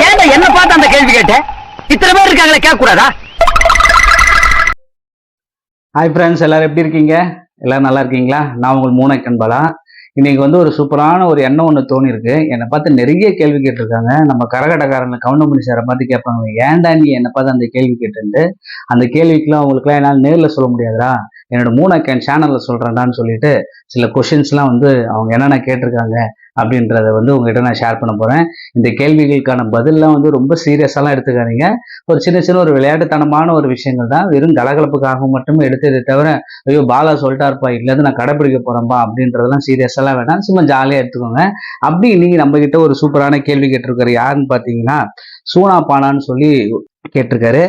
ஏன்டா என்ன பார்த்து அந்த கேள்வி கேட்ட? இத்தனை பேர் இருக்காங்களே, கேட்க கூடாதா? ஹாய் ஃப்ரெண்ட்ஸ், எல்லாரும் எப்படி இருக்கீங்க? எல்லாரும் நல்லா இருக்கீங்களா? நான் உங்கள் மூனக்கன் பாலா. இன்னைக்கு வந்து ஒரு சூப்பரான ஒரு எண்ணம் ஒன்று தோணி இருக்கு. என்னை பார்த்து நிறைய கேள்வி கேட்டிருக்காங்க. நம்ம கரகட்டக்காரங்க கவுண்டமணி சாரை பார்த்து கேட்பாங்க, ஏன்டா நீ என்னை பார்த்து அந்த கேள்வி கேட்டுட்டு. அந்த கேள்விக்கெல்லாம் அவங்களுக்குலாம் என்னால் நேரில் சொல்ல முடியாதுடா, என்னோட மூனக்கன் சேனல்ல சொல்றேன்டான்னு சொல்லிட்டு சில கொஷின்ஸ்லாம் வந்து அவங்க என்னென்ன கேட்டிருக்காங்க அப்படின்றத வந்து உங்ககிட்ட நான் ஷேர் பண்ண போறேன். இந்த கேள்விகளுக்கான பதிலெலாம் வந்து ரொம்ப சீரியஸாலாம் எடுத்துக்காதீங்க. ஒரு சின்ன சின்ன ஒரு விளையாட்டுத்தனமான ஒரு விஷயங்கள் தான், வெறும் கலகலப்புக்காக மட்டுமே எடுத்ததை தவிர, ஐயோ பாலா சொல்லிட்டாருப்பா இல்லைன்னு நான் கடைப்பிடிக்க போறேன்பா அப்படின்றதெல்லாம் சீரியஸெல்லாம் வேணாம், சும்மா ஜாலியாக எடுத்துக்கோங்க. அப்படி இன்னைக்கு நம்ம கிட்ட ஒரு சூப்பரான கேள்வி கேட்டிருக்காரு. யாருன்னு பார்த்தீங்கன்னா சூனா பானான்னு சொல்லி கேட்டிருக்காரு.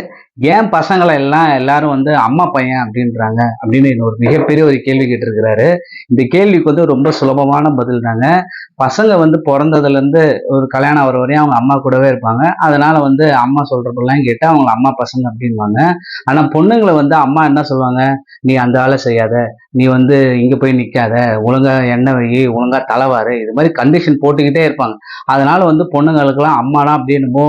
ஏன் பசங்களை எல்லாரும் வந்து அம்மா பையன் அப்படின்றாங்க அப்படின்னு ஒரு மிகப்பெரிய ஒரு கேள்வி கேட்டிருக்கிறாரு. இந்த கேள்விக்கு வந்து ரொம்ப சுலபமான பதில் தாங்க. பசங்க வந்து பிறந்ததுல இருந்து ஒரு கல்யாணம் ஆகிற வரையும் அவங்க அம்மா கூடவே இருப்பாங்க. அதனால வந்து அம்மா சொல்றப்பெல்லாம் கேட்டு அவங்க அம்மா பசங்க அப்படின்வாங்க. ஆனா பொண்ணுங்களை வந்து அம்மா என்ன சொல்லுவாங்க, நீ அந்த வேலை செய்யாத, நீ வந்து இங்க போய் நிக்காத, ஒழுங்கா எண்ணெய் வை, ஒழுங்கா தலைவாரு, இது மாதிரி கண்டிஷன் போட்டுக்கிட்டே இருப்பாங்க. அதனால வந்து பொண்ணுங்களுக்கெல்லாம் அம்மானா அப்படின்னுமோ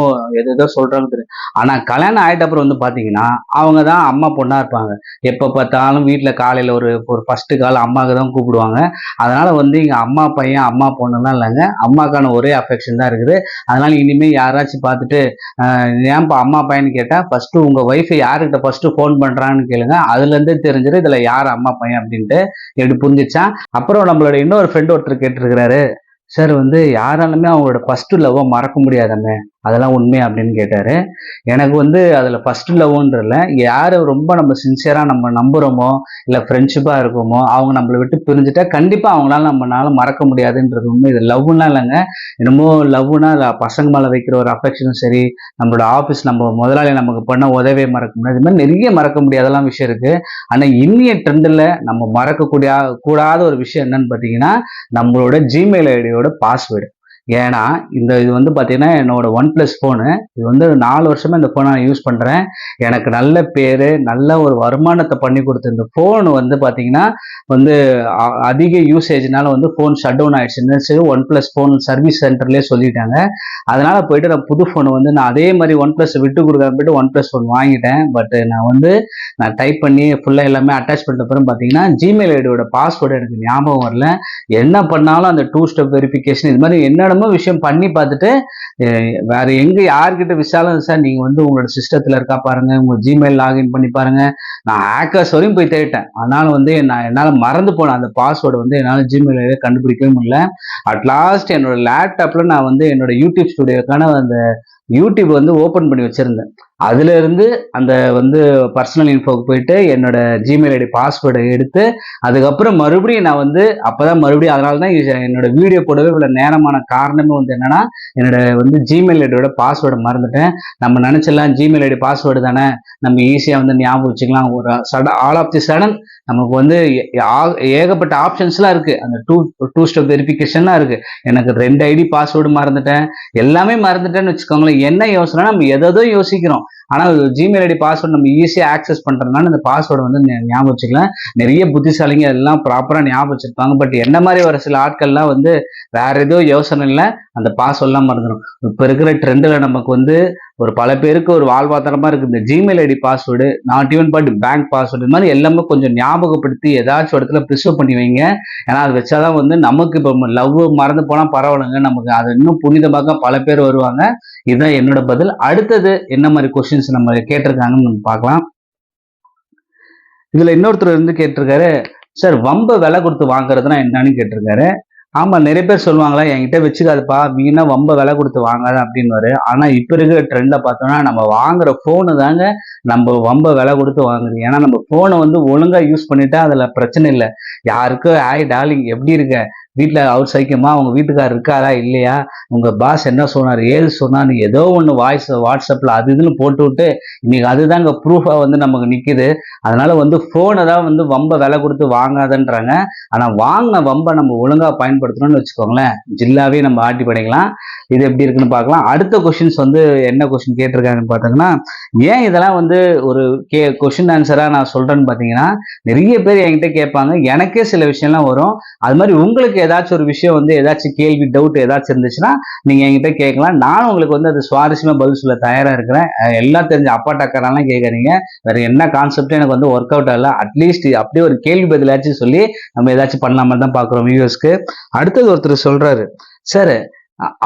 எதோ சொல்றாங்க தெரியும். ஆனா கல்யாணம் ஆயிட்ட அப்புறம் வந்து பாத்தீங்கன்னா அவங்க தான் அம்மா பொண்ணா இருப்பாங்க. எப்ப பார்த்தாலும் வீட்டுல காலையில ஒரு ஃபர்ஸ்ட் கால் அம்மாவுக்கு தான் கூப்பிடுவாங்க. அதனால வந்து இங்க அம்மா பையன் அம்மா பொண்ணுலாம் இல்லைங்க, அம்மாக்கான ஒரே அஃபெக்ஷன் தான் இருக்குது. அதனால இனிமே யாராச்சும் பார்த்துட்டு ஏன்பா அம்மா பையன்னு கேட்டா ஃபர்ஸ்ட் உங்க ஒய்ஃப் யாருக்கிட்ட ஃபர்ஸ்ட் போன் பண்றான்னு கேளுங்க, அதுல இருந்தே தெரிஞ்சிடும் இதுல யார் அம்மா பையன் அப்படின்ட்டு. எப்படி புரிஞ்சிச்சா? அப்புறம் நம்மளோட இன்னொரு ஃப்ரெண்ட் ஒருத்தர் கேட்டிருக்கிறாரு, சார் வந்து யாராலுமே அவங்களோட ஃபர்ஸ்ட் லவ்வை மறக்க முடியாதாமே, அதெல்லாம் உண்மை அப்படின்னு கேட்டாரு. எனக்கு வந்து அதுல ஃபர்ஸ்ட் லவ்ன்றல யாரு ரொம்ப நம்ம சின்சியரா நம்ம நம்புறோமோ இல்ல ஃப்ரெண்ட்ஷிப்பா இருக்கோமோ அவங்க நம்மளை விட்டு பிரிஞ்சுட்டா கண்டிப்பா அவங்களால நம்மளால மறக்க முடியாதுன்றது உண்மை. இது லவ்னா இல்லைங்க. என்னமோ லவ்னா பசங்க மேல வைக்கிற ஒரு அஃபெக்ஷனும் சரி, நம்மளோட ஆஃபீஸ் நம்ம முதலாளி நமக்கு பண்ண உதவியை மறக்க முடியாது, இது மாதிரி நிறைய மறக்க முடியாதெல்லாம் விஷயம் இருக்கு. ஆனா இன்னிய ட்ரெண்ட்ல நம்ம மறக்கக்கூடிய கூடாத ஒரு விஷயம் என்னன்னு பாத்தீங்கன்னா நம்மளோட ஜிமெயில் ஐடியோட பாஸ்வேர்டு. ஏன்னா இது வந்து பார்த்தீங்கன்னா என்னோட OnePlus ஃபோனு. இது வந்து 4 வருஷமா இந்த ஃபோனை நான் யூஸ் பண்ணுறேன். எனக்கு நல்ல பேர், நல்ல ஒரு வருமானத்தை பண்ணி கொடுத்த இந்த ஃபோன் வந்து பார்த்தீங்கன்னா வந்து அதிக யூசேஜ்னால வந்து ஃபோன் ஷட் டவுன் ஆயிடுச்சுன்னு சொல்லி OnePlus ஃபோன் சர்வீஸ் சென்டர்லேயே சொல்லிட்டாங்க. அதனால போயிட்டு நான் புது ஃபோனை வந்து நான் அதே மாதிரி OnePlus விட்டு கொடுக்காம போயிட்டு OnePlus ஃபோன் வாங்கிட்டேன். பட் நான் டைப் பண்ணி ஃபுல்லாக எல்லாமே அட்டாச் பண்ணிட்ட அப்புறம் பார்த்தீங்கன்னா ஜிமெயில் ஐடியோட பாஸ்வேர்டு எனக்கு ஞாபகம் வரல. என்ன பண்ணாலும் அந்த 2 ஸ்டெப் வெரிஃபிகேஷன் இது மாதிரி என்னென்ன விஷயம் பண்ணி பார்த்துட்டு வேற எங்க யார்கிட்ட விசாலும், சார் நீங்க வந்து உங்களோட சிஸ்டத்துல இருக்கா பாருங்க, உங்க ஜிமெயில் லாகின் பண்ணி பாருங்க, நான் ஹேக்கர்ஸ் வரையும் போய் தேடிட்டேன். அதனால வந்து என்னால மறந்து போன அந்த பாஸ்வேர்டு வந்து என்னால ஜிமெயில் கண்டுபிடிக்கவே முடியல. அட் லாஸ்ட் என்னோட லேப்டாப்ல நான் வந்து என்னோட யூடியூப் ஸ்டுடியோக்கான அந்த யூடியூப் வந்து ஓபன் பண்ணி வச்சிருந்தேன். அதுல இருந்து அந்த வந்து பர்சனல் இன்ஃபோக்கு போயிட்டு என்னோட ஜிமெயில் ஐடி பாஸ்வேர்டை எடுத்து அதுக்கப்புறம் மறுபடியும் நான் வந்து அப்பதான் மறுபடியும் அதனாலதான் என்னோட வீடியோ போடவே இவ்வளவு நேரமான காரணமே வந்து என்னன்னா என்னோட வந்து ஜிமெயில் ஐடியோட பாஸ்வேர்டை மறந்துட்டேன். நம்ம நினைச்சிடலாம் ஜிமெயில் ஐடி பாஸ்வேர்டு தானே, நம்ம ஈஸியா வந்து ஞாபகம் வச்சுக்கலாம். ஒரு ஆல் ஆஃப் தி சடன் நமக்கு வந்து ஏகப்பட்ட ஆப்ஷன்ஸ்லாம் இருக்கு, அந்த டூ ஸ்டெப் வெரிஃபிகேஷன்லாம் இருக்கு. எனக்கு 2 ஐடி பாஸ்வேர்டு மறந்துட்டேன், எல்லாமே மறந்துட்டேன்னு வச்சுக்கோங்களேன். என்ன யோசனை, நம்ம எதோ யோசிக்கிறோம், ஆனா ஜிமெயில் ஐடி பாஸ்வேர்டு நம்ம ஈஸியா ஆக்சஸ் பண்றதுனால இந்த பாஸ்வேர்டு வந்து ஞாபகம் வச்சுக்கலாம். நிறைய புத்திசாலிங்க எல்லாம் ப்ராப்பரா ஞாபகம் வச்சிருப்பாங்க. பட் என்ன மாதிரி ஒரு சில ஆட்கள்லாம் வந்து வேற ஏதோ யோசனை இல்லை, அந்த பாஸ்வேர்ட்லாம் மறந்துடும். இப்ப இருக்கிற ட்ரெண்ட்ல நமக்கு வந்து ஒரு பல பேருக்கு ஒரு வாழ்வாதாரமா இருக்கு இந்த Gmail ID password, not even but bank password, இது மாதிரி எல்லாமே கொஞ்சம் ஞாபகப்படுத்தி ஏதாச்சும் இடத்துல ப்ரிசர்வ் பண்ணி வைங்க. ஏன்னா அது வச்சாதான் வந்து நமக்கு இப்போ லவ் மறந்து போனா பரவாயில்லைங்க, நமக்கு அதை இன்னும் புனிதமாக பல பேர் வருவாங்க. இதுதான் என்னோட பதில். அடுத்தது என்ன மாதிரி கொஸ்டின்ஸ் நம்ம கேட்டிருக்காங்கன்னு நம்ம பார்க்கலாம். இதுல இன்னொருத்தர் வந்து கேட்டிருக்காரு, சார் வம்ப விலை கொடுத்து வாங்குறதுனா என்னன்னு கேட்டிருக்காரு. ஆமா, நிறைய பேர் சொல்லுவாங்களா என்கிட்ட வச்சுக்காதுப்பா, வீணா வம்ப விலை கொடுத்து வாங்காத அப்படின்னு. ஆனா இப்ப இருக்கிற ட்ரெண்ட பார்த்தோம்னா நம்ம வாங்குற போனு தாங்க நம்ம வம்ப விலை கொடுத்து வாங்குறது. ஏன்னா நம்ம போனை வந்து ஒழுங்கா யூஸ் பண்ணிட்டா அதுல பிரச்சனை இல்லை. யாருக்கும் ஹாய் டார்லிங் எப்படி இருக்க, வீட்டுல அவர் சைக்கியமா, உங்க வீட்டுக்காரர் இருக்காரா இல்லையா, உங்க பாஸ் என்ன சொன்னார் ஏது சொன்னார், ஏதோ ஒண்ணு வாட்ஸ்அப்ல அது இதுன்னு போட்டு விட்டு இன்னைக்கு அதுதாங்க ப்ரூஃபா வந்து நமக்கு நிக்குது. அதனால வந்து போனை தான் வந்து வம்ப விலை கொடுத்து வாங்காதன்றாங்க. ஆனா வாங்கின வம்ப நம்ம ஒழுங்கா பயன்படுத்தணும்னு வச்சுக்கோங்களேன், ஜில்லாவே நம்ம ஆட்டி படைக்கலாம். இது எப்படி இருக்குன்னு பார்க்கலாம். அடுத்த கொஸ்டின்ஸ் வந்து என்ன கொஸ்டின் கேட்டிருக்காங்கன்னு பார்த்தீங்கன்னா, ஏன் இதெல்லாம் வந்து ஒரு கொஸ்டின் ஆன்சரா நான் சொல்றேன்னு பார்த்தீங்கன்னா, நிறைய பேர் என்கிட்ட கேட்பாங்க, எனக்கே சில விஷயம்லாம் வரும். அது மாதிரி உங்களுக்கு ஏதாச்சும் ஒரு விஷயம் வந்து ஏதாச்சும் கேள்வி டவுட் ஏதாச்சும் இருந்துச்சுன்னா நீங்க என்கிட்ட கேட்கலாம். நானும் உங்களுக்கு வந்து அது சுவாரஸ்யமா பதில் சொல்ல தயாரா இருக்கிறேன். எல்லாம் தெரிஞ்ச அப்பா டக்கரெல்லாம் கேட்காதீங்க. வேற என்ன கான்செப்ட் எனக்கு வந்து ஒர்க் அவுட் ஆகல. அட்லீஸ்ட் அப்படியே ஒரு கேள்வி பதிலாச்சும் சொல்லி நம்ம ஏதாச்சும் பண்ணலாமா தான் பாக்குறோம் வியூவர்ஸ்க்கு. அடுத்தது ஒருத்தர் சொல்றாரு, சார்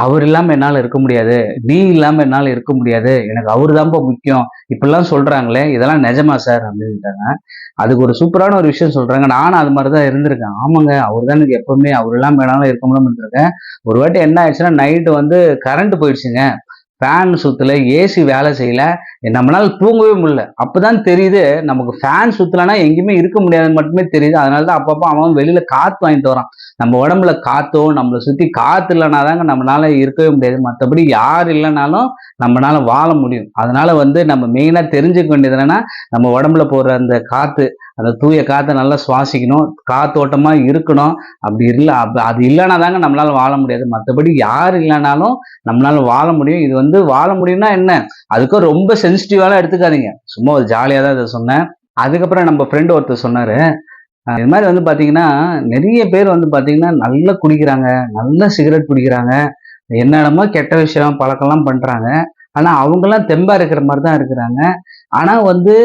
அவர் இல்லாம என்னால இருக்க முடியாது, நீ இல்லாம என்னால இருக்க முடியாது, எனக்கு அவரு தான்ப்பா முக்கியம், இப்படிலாம் சொல்றாங்களே, இதெல்லாம் நிஜமா சார் அப்படின்ட்டாங்க. அதுக்கு ஒரு சூப்பரான ஒரு விஷயம் சொல்றாங்க. நானும் அது மாதிரிதான் இருந்திருக்கேன். ஆமாங்க, அவர் தான் எனக்கு எப்பவுமே, அவர் இல்லாம என்னால இருக்க முடியாம இருந்திருக்கேன். ஒரு வாட்டி என்ன ஆயிடுச்சுன்னா, நைட்டு வந்து கரண்ட் போயிடுச்சுங்க. ஃபேன் சுத்தல, ஏசி வேலை செய்யல, நம்மளால தூங்கவே முடியல. அப்பதான் தெரியுது நமக்கு ஃபேன் சுத்தலன்னா எங்கேயுமே இருக்க முடியாதுன்னு மட்டுமே தெரியுது. அதனாலதான் அப்பப்போ அவன் வெளியில காத்து வாங்கிட்டு வரான். நம்ம உடம்புல காத்தோ, நம்மளை சுத்தி காத்து இல்லைனா தாங்க நம்மளால இருக்கவே முடியாது. மற்றபடி யார் இல்லைனாலும் நம்மளால வாழ முடியும். அதனால வந்து நம்ம மெயினா தெரிஞ்சுக்க வேண்டியது என்னன்னா, நம்ம உடம்புல போற அந்த காத்து, அந்த தூய காத்தை நல்லா சுவாசிக்கணும், காத்தோட்டமா இருக்கணும். அப்படி இல்லை, அது இல்லைனா தாங்க நம்மளால வாழ முடியாது. மற்றபடி யார் இல்லைனாலும் நம்மளால வாழ முடியும். இது வந்து வாழ முடியும்னா என்ன, அதுக்கும் ரொம்ப சென்சிட்டிவாலாம் எடுத்துக்காதீங்க. சும்மா ஒரு ஜாலியாக தான் இதை சொன்னேன். அதுக்கப்புறம் நம்ம ஃப்ரெண்டு ஒருத்தர் சொன்னாரு, இது மாதிரி வந்து பாத்தீங்கன்னா நிறைய பேர் வந்து பாத்தீங்கன்னா நல்லா குடிக்கிறாங்க, நல்லா சிகரெட் குடிக்கிறாங்க, என்னென்னமோ கெட்ட விஷயம் பழக்கம்லாம் பண்றாங்க. ஆனா அவங்கெல்லாம் தெம்பா இருக்கிற மாதிரி தான் இருக்கிறாங்க. ஆனா வந்து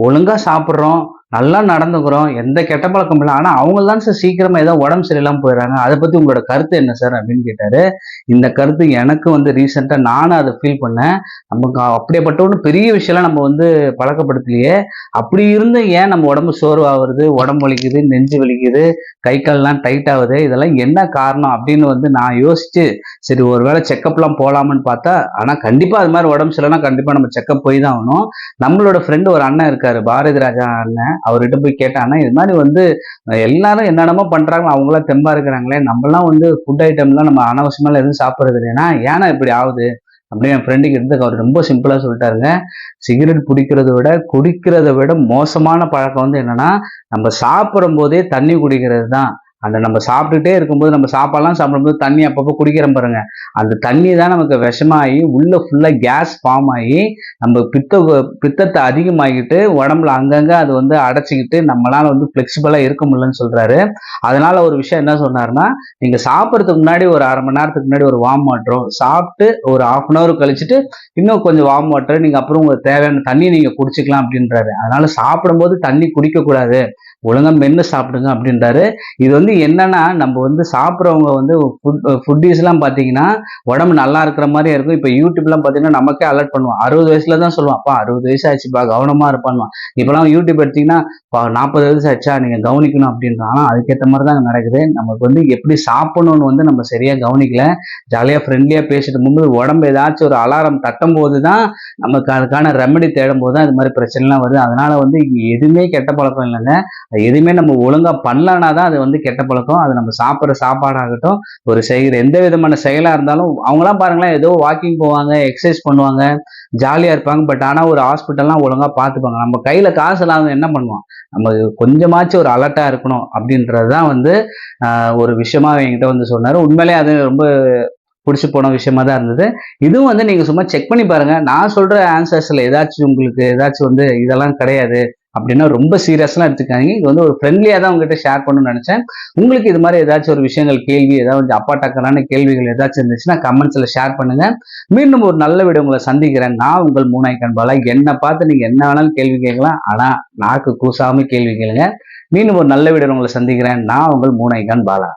ஒழுங்கா சாப்பிட்றோம், நல்லா நடந்துக்கிறோம், எந்த கெட்ட பழக்கம் இல்லை. ஆனா அவங்க தான் சார் சீக்கிரமா ஏதோ உடம்பு சரியில்லாம போயிடுறாங்க. அதை பத்தி உங்களோட கருத்து என்ன சார் அப்படின்னு கேட்டாரு. இந்த கருத்து எனக்கு வந்து ரீசெண்டா நானும் அதை ஃபீல் பண்ணேன். நமக்கு அப்படியேப்பட்ட ஒன்று பெரிய விஷயம்லாம் நம்ம வந்து பழக்கப்படுத்தலையே. அப்படி இருந்து ஏன் நம்ம உடம்பு சோர்வாகுது, உடம்பு வலிக்குது, நெஞ்சு வலிக்குது, கை கால்லாம் டைட் ஆகுது, இதெல்லாம் என்ன காரணம் அப்படின்னு வந்து நான் யோசிச்சு, சரி ஒருவேளை செக்கப்லாம் போகலாமான்னு பார்த்தா, ஆனா கண்டிப்பா அது மாதிரி உடம்பு சரியில்லைன்னா கண்டிப்பா நம்ம செக்கப் போய் தான் ஆகணும். நம்மளோட ஃப்ரெண்டு ஒரு அண்ணன் இருக்காரு, பாரதி ராஜா அண்ணன். அவர்கிட்ட போய் கேட்டாங்கன்னா, இது மாதிரி வந்து எல்லாரும் என்னென்னமோ பண்றாங்க, அவங்களாம் தெம்பா இருக்கிறாங்களே, நம்மலாம் வந்து ஃபுட் ஐட்டம்லாம் நம்ம அனாவசியமா எதுவும் சாப்பிட்றது இல்லைன்னா ஏன்னா இப்படி ஆகுது அப்படின்னு என் ஃப்ரெண்டுக்கு இருந்து அவர் ரொம்ப சிம்பிளா சொல்லிட்டாருங்க. சிகரெட் பிடிக்கிறத விட குடிக்கிறத விட மோசமான பழக்கம் வந்து என்னன்னா, நம்ம சாப்பிடும் போதே தண்ணி குடிக்கிறது தான். அந்த நம்ம சாப்பிட்டுட்டே இருக்கும்போது, நம்ம சாப்பாடுலாம் சாப்பிடும்போது தண்ணி அப்பப்போ குடிக்கிறோம் பாருங்க, அந்த தண்ணி தான் நமக்கு விஷமாகி உள்ள ஃபுல்லா கேஸ் ஃபார்ம் ஆகி நம்ம பித்தத்தை அதிகமாகிட்டு உடம்புல அங்கங்க அது வந்து அடைச்சிக்கிட்டு நம்மளால வந்து பிளெக்சிபிளா இருக்க முடியலன்னு சொல்றாரு. அதனால ஒரு விஷயம் என்ன சொன்னாருன்னா, நீங்க சாப்பிட்றதுக்கு முன்னாடி ஒரு அரை மணி நேரத்துக்கு முன்னாடி ஒரு வார்ம் வாட்டரும், சாப்பிட்டு ஒரு 1/2 hour கழிச்சுட்டு இன்னும் கொஞ்சம் வார்ம் வாட்டர், நீங்க அப்புறம் உங்களுக்கு தேவையான தண்ணி நீங்க குடிச்சுக்கலாம் அப்படின்றாரு. அதனால சாப்பிடும்போது தண்ணி குடிக்க கூடாது, ஒழுங்கா மென்னு சாப்பிடுங்க அப்படின்றாரு. இது வந்து என்னன்னா, நம்ம வந்து சாப்பிட்றவங்க வந்து ஃபுட்டீஸ் எல்லாம் பாத்தீங்கன்னா உடம்பு நல்லா இருக்கிற மாதிரி இருக்கும். இப்ப யூடியூப்லாம் பாத்தீங்கன்னா நமக்கே அலர்ட் பண்ணுவான். 60 வயசுல தான் சொல்லுவான், அப்பா 60 வயசு ஆச்சுப்பா கவனமா இருப்பான்வான். இப்பெல்லாம் யூடியூப் எடுத்தீங்கன்னா 40 வயசு ஆச்சா நீங்க கவனிக்கணும் அப்படின்றான். ஆனா அதுக்கேற்ற மாதிரி தான் நடக்குது. நமக்கு வந்து எப்படி சாப்பிடணும்னு வந்து நம்ம சரியா கவனிக்கல. ஜாலியா ஃப்ரெண்ட்லியா பேசிட்டு போகும்போது உடம்பு ஏதாச்சும் ஒரு அலாரம் தட்டும் போதுதான், நமக்கு அதுக்கான ரெமெடி தேடும் போது தான் இது மாதிரி பிரச்சனை எல்லாம் வருது. அதனால வந்து இங்க எதுவுமே கெட்ட பழக்கம் இல்லைங்க. எதுவுமே நம்ம ஒழுங்கா பண்ணலனா தான் அது வந்து கெட்ட பழக்கம். அது நம்ம சாப்பிட்ற சாப்பாடாகட்டும், ஒரு செய்கிற எந்த விதமான செயலா இருந்தாலும், அவங்கலாம் பாருங்களேன், ஏதோ வாக்கிங் போவாங்க, எக்ஸசைஸ் பண்ணுவாங்க, ஜாலியா இருப்பாங்க. பட் ஆனா ஒரு ஹாஸ்பிட்டல்லாம் ஒழுங்கா பார்த்துப்பாங்க. நம்ம கையில காசு இல்லாம என்ன பண்ணுவோம், நம்ம கொஞ்சமாச்சும் ஒரு அலர்ட்டா இருக்கணும் அப்படின்றதுதான் வந்து ஒரு விஷயமா என்கிட்ட வந்து சொன்னாரு. உண்மையிலே அது ரொம்ப பிடிச்சு போன விஷயமா தான் இருந்தது. இதுவும் வந்து நீங்க சும்மா செக் பண்ணி பாருங்க. நான் சொல்ற ஆன்சர்ஸ்ல ஏதாச்சும் உங்களுக்கு ஏதாச்சும் வந்து இதெல்லாம் கிடையாது அப்படின்னா ரொம்ப சீரியஸ்லாம் எடுத்துக்காதீங்க. இது வந்து ஒரு ஃப்ரெண்ட்லியா தான் உங்ககிட்ட ஷேர் பண்ணணும்னு நினைச்சேன். உங்களுக்கு இது மாதிரி ஏதாச்சும் ஒரு விஷயங்கள், கேள்வி ஏதாவது அப்பா டக்கரான கேள்விகள் ஏதாச்சும் இருந்துச்சுன்னா கமெண்ட்ஸ்ல ஷேர் பண்ணுங்க. மீண்டும் ஒரு நல்ல வீடியோ உங்களை சந்திக்கிறேன். நான் உங்கள் மூனாய்க்கன் பாலா. என்னை பார்த்து நீங்க என்ன வேணாலும் கேள்வி கேட்கலாம், ஆனா நாக்கு கூசாம கேள்வி கேளுங்க. மீண்டும் ஒரு நல்ல வீடியோ உங்களை சந்திக்கிறேன். நான் உங்கள் மூனாய்க்கன் பாலா.